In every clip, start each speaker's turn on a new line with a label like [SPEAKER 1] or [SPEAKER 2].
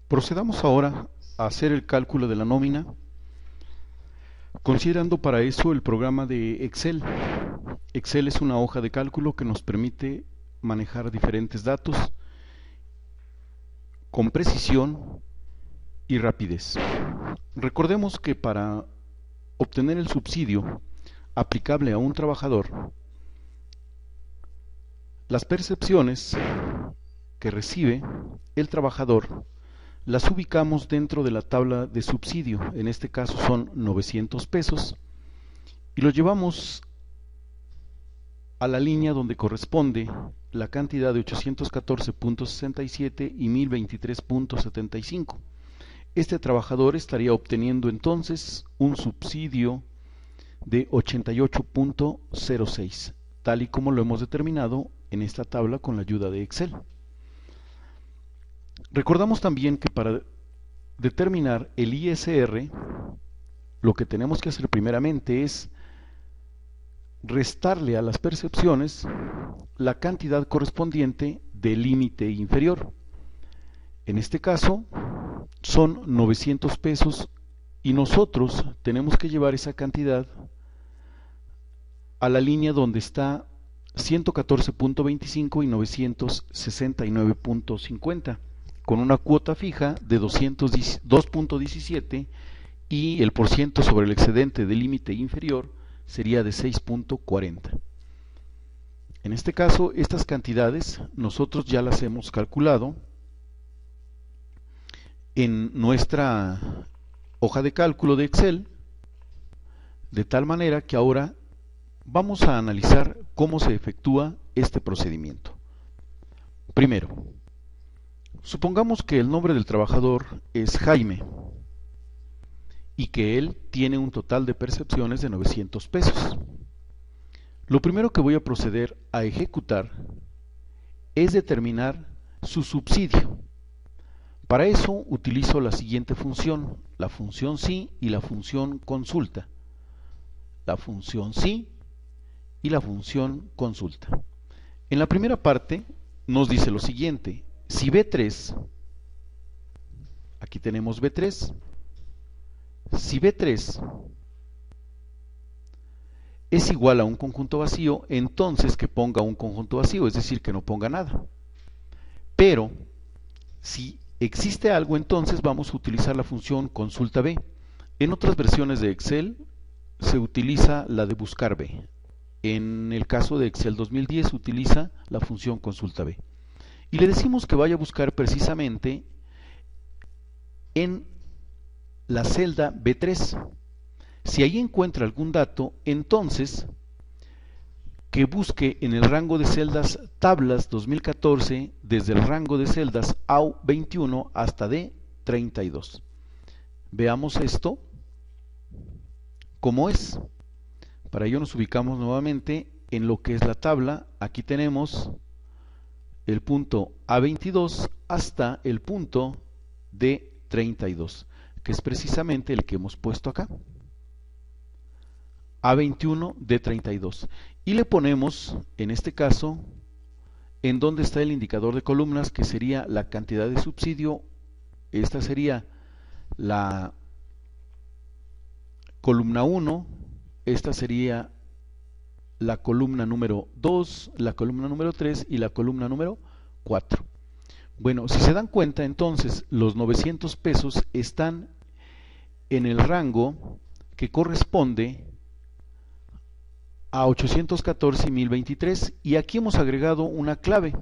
[SPEAKER 1] Procedamos ahora a hacer el cálculo de la nómina, considerando para eso el programa de Excel. Excel es una hoja de cálculo que nos permite manejar diferentes datos con precisión y rapidez. Recordemos que para obtener el subsidio aplicable a un trabajador, las percepciones que recibe el trabajador las ubicamos dentro de la tabla de subsidio. En este caso son 900 pesos y lo llevamos a la línea donde corresponde la cantidad de 814.67 y 1023.75. Este trabajador estaría obteniendo entonces un subsidio de 88.06, tal y como lo hemos determinado en esta tabla con la ayuda de Excel. Recordamos también que para determinar el ISR, lo que tenemos que hacer primeramente es restarle a las percepciones la cantidad correspondiente del límite inferior. En este caso son 900 pesos y nosotros tenemos que llevar esa cantidad a la línea donde está 114.25 y 969.50, con una cuota fija de 2.17 y el porciento sobre el excedente del límite inferior sería de 6.40. En este caso, estas cantidades nosotros ya las hemos calculado en nuestra hoja de cálculo de Excel, de tal manera que ahora vamos a analizar cómo se efectúa este procedimiento. Primero, supongamos que el nombre del trabajador es Jaime y que él tiene un total de percepciones de 900 pesos. Lo primero que voy a proceder a ejecutar es determinar su subsidio. Para eso utilizo la siguiente función, la función sí y la función consulta. La función sí y la función consulta. En la primera parte nos dice lo siguiente: si B3, aquí tenemos B3, si B3 es igual a un conjunto vacío, entonces que ponga un conjunto vacío, es decir, que no ponga nada. Pero si existe algo, entonces vamos a utilizar la función consulta B. En otras versiones de Excel se utiliza la de buscar B. En el caso de Excel 2010 utiliza la función consulta B. Y le decimos que vaya a buscar precisamente en la celda B3. Si ahí encuentra algún dato, entonces que busque en el rango de celdas tablas 2014 desde el rango de celdas AU21 hasta D32. Veamos esto cómo es. Para ello nos ubicamos nuevamente en lo que es la tabla. Aquí tenemos el punto A22 hasta el punto D32, que es precisamente el que hemos puesto acá. A21, D32. Y le ponemos, en este caso, en donde está el indicador de columnas, que sería la cantidad de subsidio. Esta sería la columna 1, esta sería la columna número 2, la columna número 3 y la columna número 4. Bueno, si se dan cuenta, entonces los 900 pesos están en el rango que corresponde a 814 y 1023, y aquí hemos agregado una clave.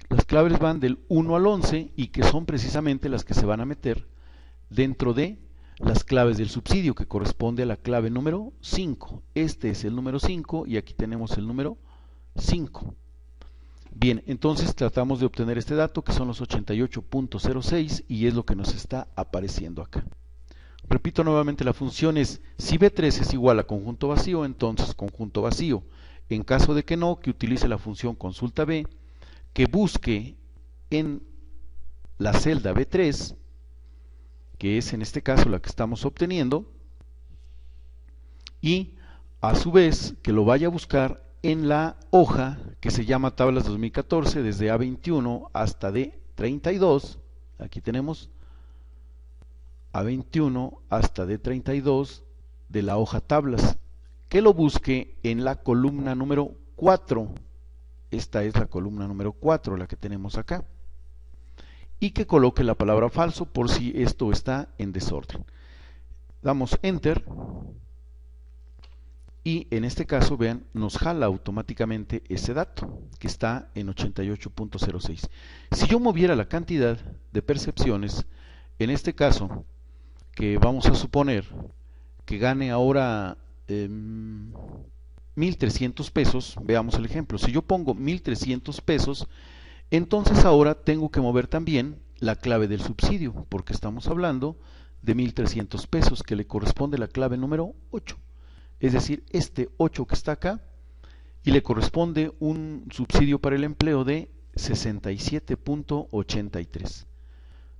[SPEAKER 1] Las claves van del 1 al 11 y que son precisamente las que se van a meter dentro de las claves del subsidio, que corresponde a la clave número 5. Este es el número 5 y aquí tenemos el número 5. Bien, entonces tratamos de obtener este dato, que son los 88.06, y es lo que nos está apareciendo acá. Repito nuevamente, la función es: si B3 es igual a conjunto vacío, entonces conjunto vacío. En caso de que no, que utilice la función consulta B, que busque en la celda B3, que es en este caso la que estamos obteniendo, y a su vez que lo vaya a buscar en la hoja que se llama tablas 2014 desde A21 hasta D32, Aquí tenemos A21 hasta D32 de la hoja tablas, que lo busque en la columna número 4. Esta es la columna número 4, la que tenemos acá. Y que coloque la palabra falso por si esto está en desorden. Damos Enter. Y en este caso, vean, nos jala automáticamente ese dato, que está en 88.06. Si yo moviera la cantidad de percepciones, en este caso, que vamos a suponer que gane ahora 1.300 pesos, veamos el ejemplo. Si yo pongo 1.300 pesos, entonces ahora tengo que mover también la clave del subsidio, porque estamos hablando de 1.300 pesos, que le corresponde la clave número 8. Es decir, este 8 que está acá, y le corresponde un subsidio para el empleo de 67.83.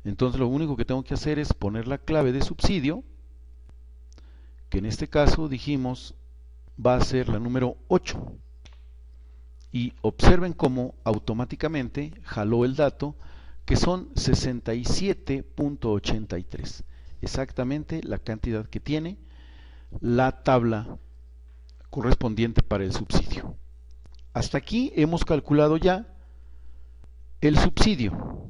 [SPEAKER 1] Entonces lo único que tengo que hacer es poner la clave de subsidio, que en este caso dijimos va a ser la número 8. Y observen cómo automáticamente jaló el dato, que son 67.83. Exactamente la cantidad que tiene la tabla correspondiente para el subsidio. Hasta aquí hemos calculado ya el subsidio.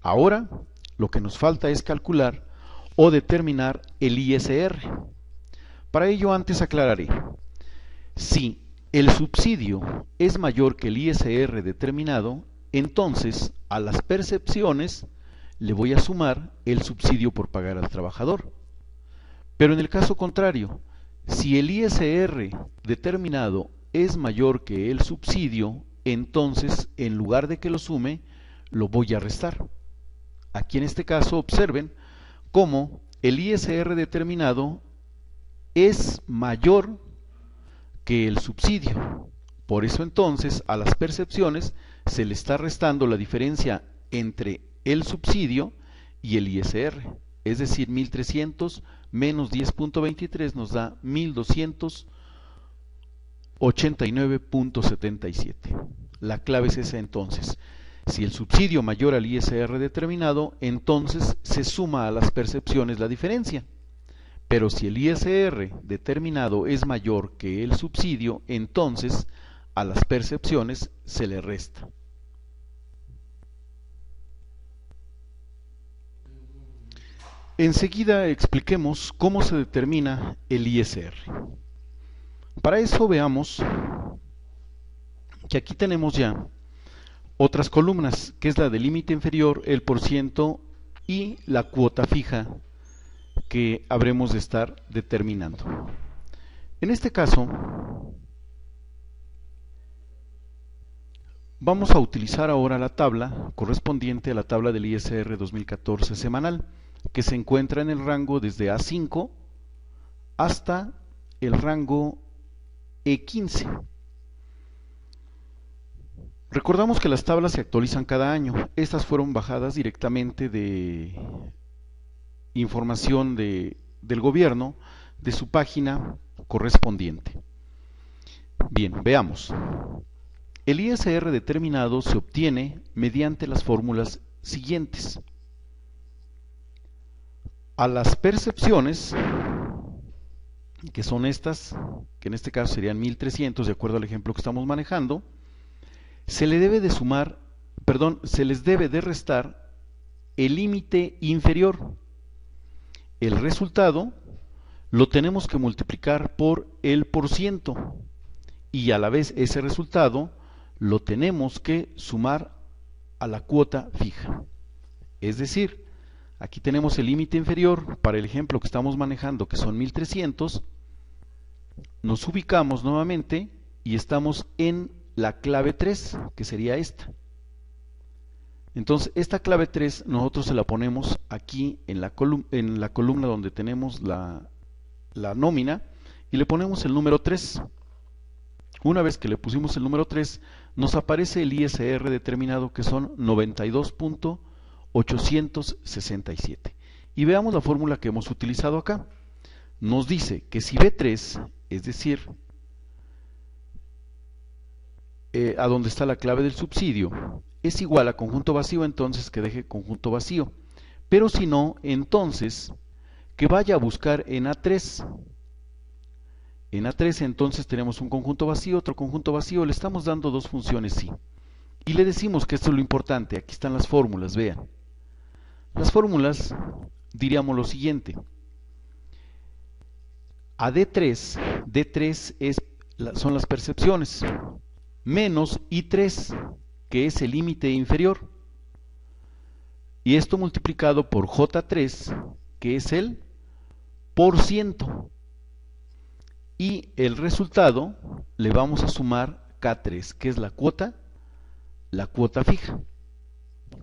[SPEAKER 1] Ahora lo que nos falta es calcular o determinar el ISR. Para ello antes aclararé: si el subsidio es mayor que el ISR determinado, entonces a las percepciones le voy a sumar el subsidio por pagar al trabajador. Pero en el caso contrario, si el ISR determinado es mayor que el subsidio, entonces en lugar de que lo sume, lo voy a restar. Aquí en este caso observen cómo el ISR determinado es mayor que el subsidio. Por eso entonces a las percepciones se le está restando la diferencia entre el subsidio y el ISR. Es decir, 1.300 menos 10.23 nos da 1.289.77. La clave es esa entonces. Si el subsidio mayor al ISR determinado, entonces se suma a las percepciones la diferencia. Pero si el ISR determinado es mayor que el subsidio, entonces a las percepciones se le resta. Enseguida expliquemos cómo se determina el ISR. Para eso veamos que aquí tenemos ya otras columnas, que es la del límite inferior, el porciento y la cuota fija que habremos de estar determinando. En este caso, vamos a utilizar ahora la tabla correspondiente a la tabla del ISR 2014 semanal, que se encuentra en el rango desde A5 hasta el rango E15. Recordamos que las tablas se actualizan cada año. Estas fueron bajadas directamente de información del gobierno, de su página correspondiente. Bien, veamos. El ISR determinado se obtiene mediante las fórmulas siguientes. A las percepciones, que son estas, que en este caso serían 1.300 de acuerdo al ejemplo que estamos manejando, se le debe de sumar, se les debe de restar el límite inferior. El resultado lo tenemos que multiplicar por el porciento y a la vez ese resultado lo tenemos que sumar a la cuota fija. Es decir, aquí tenemos el límite inferior para el ejemplo que estamos manejando, que son 1.300. Nos ubicamos nuevamente y estamos en la clave 3, que sería esta. Entonces, esta clave 3 nosotros se la ponemos aquí en la columna donde tenemos la nómina y le ponemos el número 3. Una vez que le pusimos el número 3, nos aparece el ISR determinado, que son 92.867. Y veamos la fórmula que hemos utilizado acá. Nos dice que si B3, es decir, a donde está la clave del subsidio, es igual a conjunto vacío, entonces que deje conjunto vacío. Pero si no, entonces que vaya a buscar en A3. En A3 entonces tenemos un conjunto vacío, otro conjunto vacío, le estamos dando dos funciones sí. Y le decimos que esto es lo importante, aquí están las fórmulas, vean. Las fórmulas diríamos lo siguiente. A D3, son las percepciones, menos I3, que es el límite inferior. Y esto multiplicado por J3, que es el por ciento. Y el resultado le vamos a sumar K3, que es la cuota fija.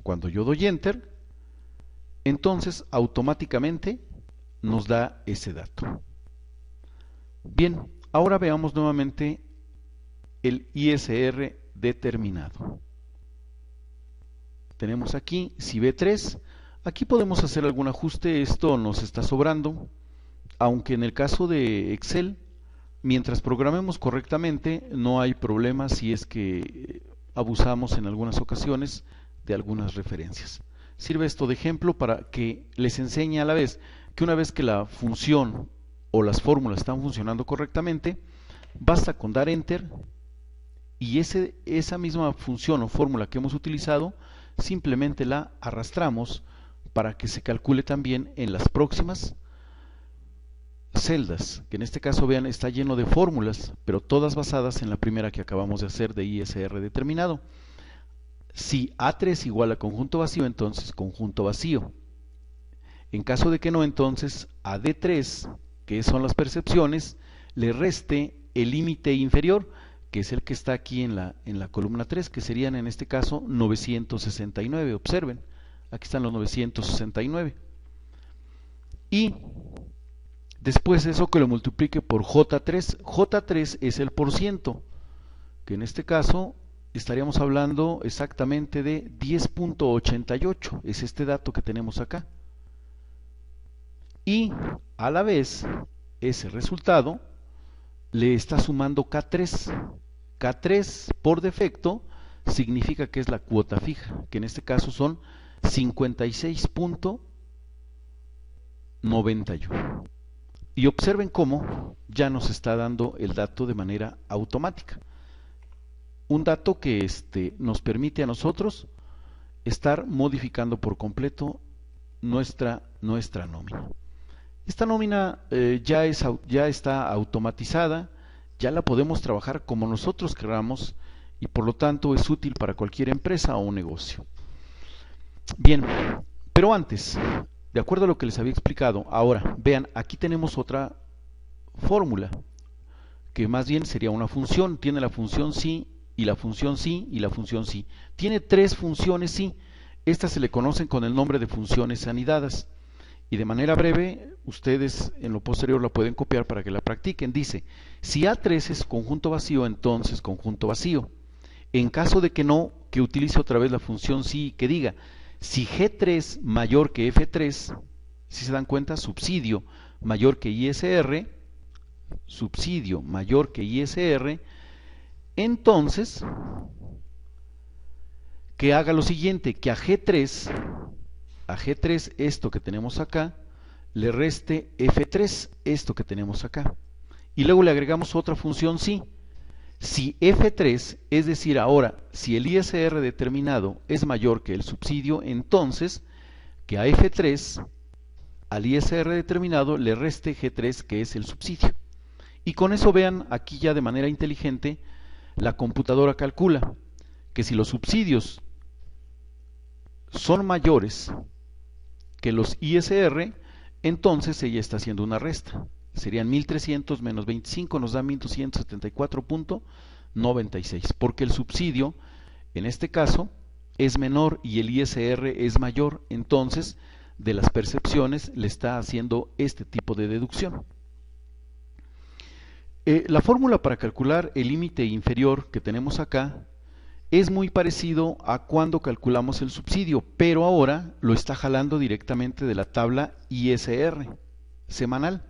[SPEAKER 1] Cuando yo doy Enter, entonces automáticamente nos da ese dato. Bien, ahora veamos nuevamente el ISR determinado. Tenemos aquí, si B3, aquí podemos hacer algún ajuste, esto nos está sobrando, aunque en el caso de Excel, mientras programemos correctamente, no hay problema si es que abusamos en algunas ocasiones de algunas referencias. Sirve esto de ejemplo para que les enseñe a la vez que una vez que la función o las fórmulas están funcionando correctamente, basta con dar Enter y esa misma función o fórmula que hemos utilizado, simplemente la arrastramos para que se calcule también en las próximas celdas, que en este caso vean está lleno de fórmulas, pero todas basadas en la primera que acabamos de hacer de ISR determinado. Si A3 igual a conjunto vacío, entonces conjunto vacío. En caso de que no, entonces a D3, que son las percepciones, le reste el límite inferior, que es el que está aquí en la columna 3, que serían en este caso 969. Observen, aquí están los 969. Y después eso que lo multiplique por J3. J3 es el por ciento, que en este caso estaríamos hablando exactamente de 10.88. Es este dato que tenemos acá. Y a la vez, ese resultado le está sumando K3. K3 por defecto significa que es la cuota fija, que en este caso son 56.91. Y observen cómo ya nos está dando el dato de manera automática. Un dato que nos permite a nosotros estar modificando por completo nuestra nómina. Esta nómina ya está automatizada, ya la podemos trabajar como nosotros queramos y por lo tanto es útil para cualquier empresa o un negocio. Bien, pero antes, de acuerdo a lo que les había explicado, ahora vean, aquí tenemos otra fórmula, que más bien sería una función, tiene la función sí, y la función sí, y la función sí. Tiene tres funciones sí, estas se le conocen con el nombre de funciones anidadas. Y de manera breve, ustedes en lo posterior la pueden copiar para que la practiquen. Dice, si A3 es conjunto vacío, entonces conjunto vacío. En caso de que no, que utilice otra vez la función sí, que diga, si G3 mayor que F3, si se dan cuenta, subsidio mayor que ISR, subsidio mayor que ISR, entonces, que haga lo siguiente, que a G3 esto que tenemos acá, le reste F3 esto que tenemos acá. Y luego le agregamos otra función sí. Si F3, es decir, ahora, si el ISR determinado es mayor que el subsidio, entonces que a F3, al ISR determinado, le reste G3, que es el subsidio. Y con eso vean, aquí ya de manera inteligente, la computadora calcula que si los subsidios son mayores que los ISR, entonces ella está haciendo una resta. Serían 1300 menos 25 nos da 1274.96, porque el subsidio, en este caso, es menor y el ISR es mayor, entonces de las percepciones le está haciendo este tipo de deducción. La fórmula para calcular el límite inferior que tenemos acá es muy parecido a cuando calculamos el subsidio, pero ahora lo está jalando directamente de la tabla ISR semanal.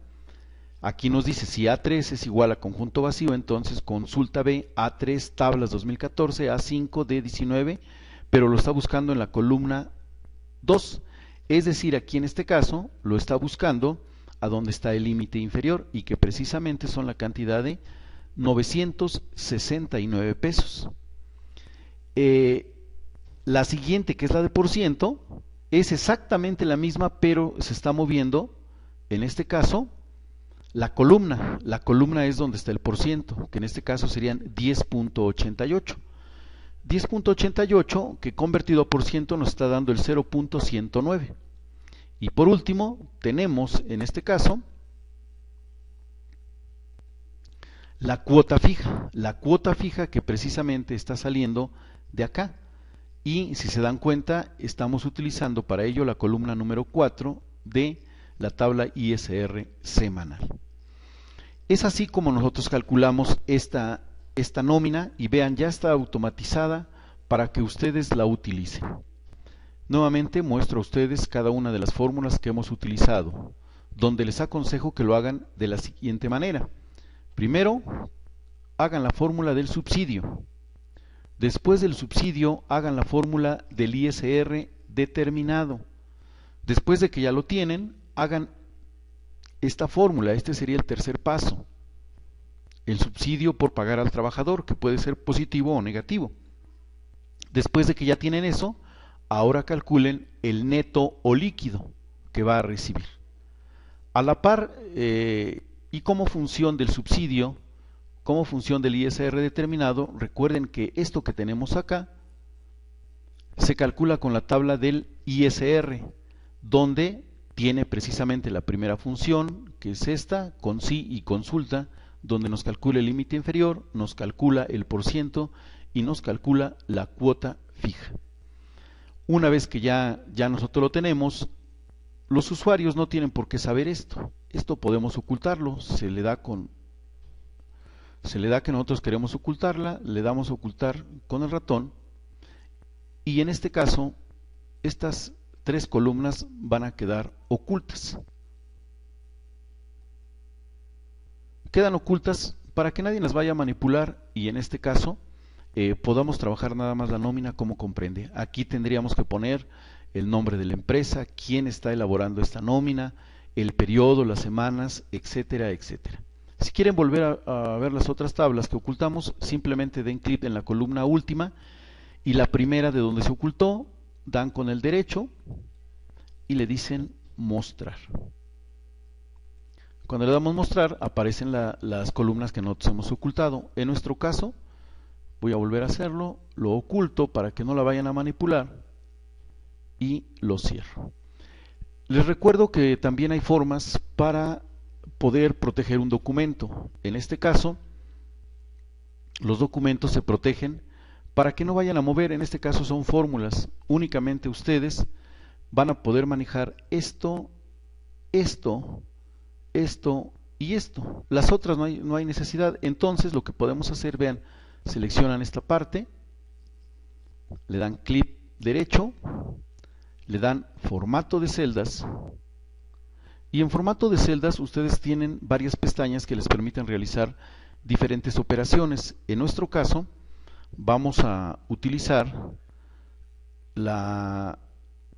[SPEAKER 1] Aquí nos dice si A3 es igual a conjunto vacío, entonces consulta B, A3 tablas 2014, A5 D19, pero lo está buscando en la columna 2. Es decir, aquí en este caso lo está buscando a donde está el límite inferior y que precisamente son la cantidad de 969 pesos. La siguiente, que es la de por ciento, es exactamente la misma, pero se está moviendo, en este caso, la columna. La columna es donde está el por ciento, que en este caso serían 10.88. 10.88 que convertido a por ciento nos está dando el 0.109. Y por último tenemos en este caso la cuota fija que precisamente está saliendo de acá. Y si se dan cuenta, estamos utilizando para ello la columna número 4 de la tabla ISR semanal. Es así como nosotros calculamos esta nómina, y vean, ya está automatizada para que ustedes la utilicen. Nuevamente muestro a ustedes cada una de las fórmulas que hemos utilizado, donde les aconsejo que lo hagan de la siguiente manera. Primero, hagan la fórmula del subsidio. Después del subsidio, hagan la fórmula del ISR determinado. Después de que ya lo tienen, hagan esta fórmula. Este sería el tercer paso. El subsidio por pagar al trabajador, que puede ser positivo o negativo. Después de que ya tienen eso, ahora calculen el neto o líquido que va a recibir. A la par, y como función del subsidio, como función del ISR determinado, recuerden que esto que tenemos acá se calcula con la tabla del ISR, donde tiene precisamente la primera función, que es esta, con sí y consulta, donde nos calcula el límite inferior, nos calcula el por ciento y nos calcula la cuota fija. Una vez que ya nosotros lo tenemos, los usuarios no tienen por qué saber esto. Esto podemos ocultarlo, se le da que nosotros queremos ocultarla, le damos a ocultar con el ratón, y en este caso estas tres columnas van a quedar ocultas. Quedan ocultas para que nadie las vaya a manipular, y en este caso podamos trabajar nada más la nómina como comprende. Aquí tendríamos que poner el nombre de la empresa, quién está elaborando esta nómina, el periodo, las semanas, etcétera, etcétera. Si quieren volver a ver las otras tablas que ocultamos, simplemente den clic en la columna última y la primera de donde se ocultó, dan con el derecho y le dicen mostrar. Cuando le damos mostrar, aparecen las columnas que nosotros hemos ocultado. En nuestro caso, voy a volver a hacerlo, lo oculto para que no la vayan a manipular y lo cierro. Les recuerdo que también hay formas para poder proteger un documento. En este caso, los documentos se protegen para que no vayan a mover. En este caso son fórmulas. Únicamente ustedes van a poder manejar esto, esto, esto y esto. Las otras no hay necesidad. Entonces lo que podemos hacer, vean, seleccionan esta parte, le dan clic derecho, le dan formato de celdas, y en formato de celdas ustedes tienen varias pestañas que les permiten realizar diferentes operaciones. En nuestro caso vamos a utilizar la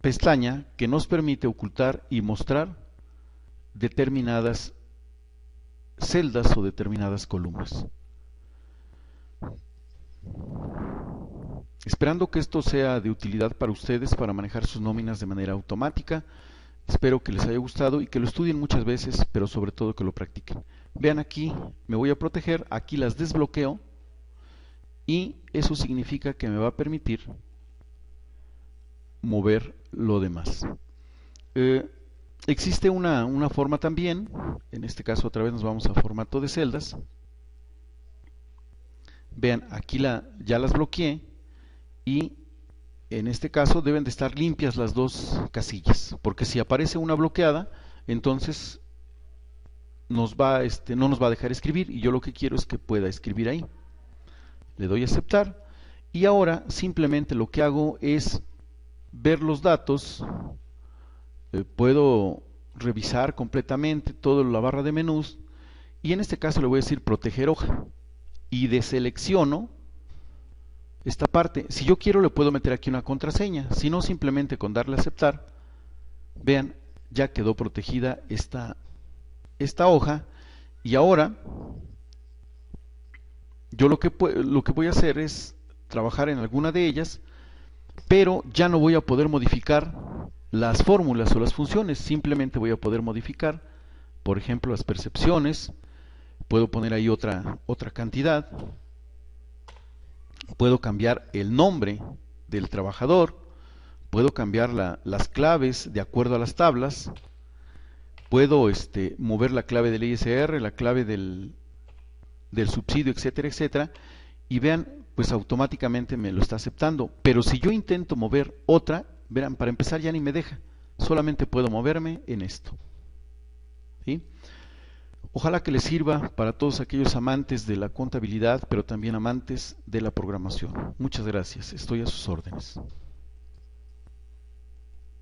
[SPEAKER 1] pestaña que nos permite ocultar y mostrar determinadas celdas o determinadas columnas. Esperando que esto sea de utilidad para ustedes para manejar sus nóminas de manera automática. Espero que les haya gustado y que lo estudien muchas veces, pero sobre todo que lo practiquen. Vean, aquí me voy a proteger, aquí las desbloqueo y eso significa que me va a permitir mover lo demás. Existe una forma también, en este caso otra vez nos vamos a formato de celdas. Vean, aquí ya las bloqueé y en este caso deben de estar limpias las dos casillas, porque si aparece una bloqueada, entonces no nos va a dejar escribir, y yo lo que quiero es que pueda escribir ahí. Le doy a aceptar y ahora simplemente lo que hago es ver los datos. Puedo revisar completamente toda la barra de menús, y en este caso le voy a decir proteger hoja y deselecciono esta parte. Si yo quiero le puedo meter aquí una contraseña, si no simplemente con darle a aceptar, vean, ya quedó protegida esta hoja. Y ahora yo lo que voy a hacer es trabajar en alguna de ellas, pero ya no voy a poder modificar las fórmulas o las funciones, simplemente voy a poder modificar, por ejemplo, las percepciones. Puedo poner ahí otra cantidad, puedo cambiar el nombre del trabajador, puedo cambiar las claves de acuerdo a las tablas, puedo mover la clave del ISR, la clave del subsidio, etcétera, etcétera, y vean, pues automáticamente me lo está aceptando. Pero si yo intento mover otra, verán, para empezar ya ni me deja, solamente puedo moverme en esto, ¿sí? Ojalá que les sirva para todos aquellos amantes de la contabilidad, pero también amantes de la programación. Muchas gracias, estoy a sus órdenes.